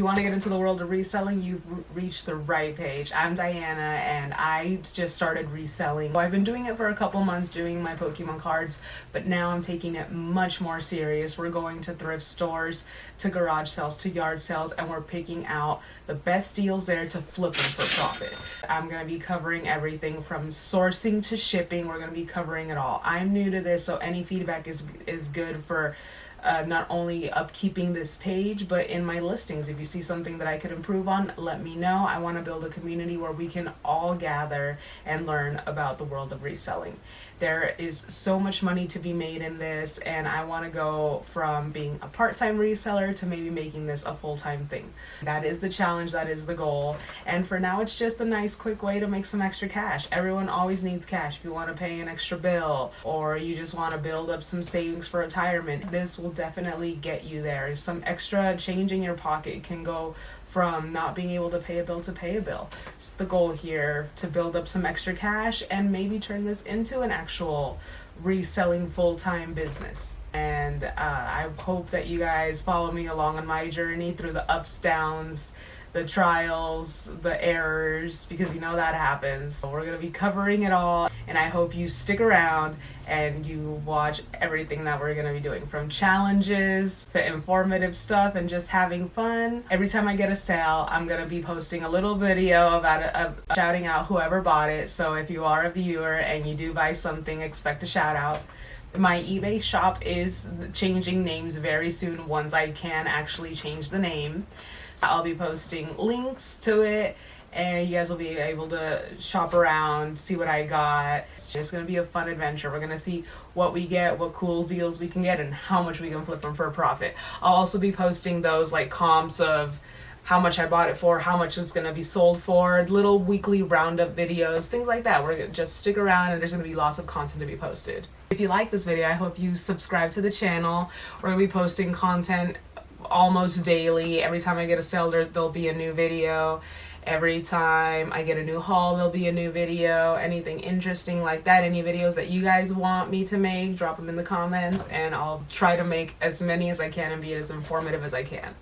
you want to get into the world of reselling, you've reached the right page. I'm Diana and I just started reselling. I've been doing it for a couple months, doing my Pokemon cards, but now I'm taking it much more serious. We're going to thrift stores, to garage sales, to yard sales, and we're picking out the best deals there to flip them for profit. I'm going to be covering everything from sourcing to shipping. We're going to be covering it all. I'm new to this, so any feedback is good for not only upkeeping this page, but in my listings. If you see something that I could improve on, let me know. I want to build a community where we can all gather and learn about the world of reselling. There is so much money to be made in this, and I want to go from being a part-time reseller to maybe making this a full-time thing. That is the challenge, that is the goal, and for now it's just a nice quick way to make some extra cash. Everyone always needs cash. If you want to pay an extra bill or you just want to build up some savings for retirement, this will definitely get you there. Some extra change in your pocket can go from not being able to pay a bill to pay a bill. It's the goal here, to build up some extra cash and maybe turn this into an actual reselling full-time business. And I hope that you guys follow me along on my journey through the ups, downs, the trials, the errors, because you know that happens. So we're going to be covering it all, and I hope you stick around and you watch everything that we're going to be doing, from challenges to informative stuff and just having fun. Every time I get a sale, I'm going to be posting a little video about it, shouting out whoever bought it. So if you are a viewer and you do buy something, expect a shout out. My eBay shop is changing names very soon once I can actually change the name. I'll be posting links to it, and you guys will be able to shop around, see what I got. It's just going to be a fun adventure. We're going to see what we get, what cool deals we can get, and how much we can flip them for a profit. I'll also be posting those like comps of how much I bought it for, how much it's going to be sold for, little weekly roundup videos, things like that. We're going to just stick around, and there's going to be lots of content to be posted. If you like this video, I hope you subscribe to the channel. We're going to be posting content almost daily. Every time I get a sale, there'll be a new video. Every time I get a new haul, there'll be a new video. Anything interesting like that, any videos that you guys want me to make, drop them in the comments, and I'll try to make as many as I can and be as informative as I can.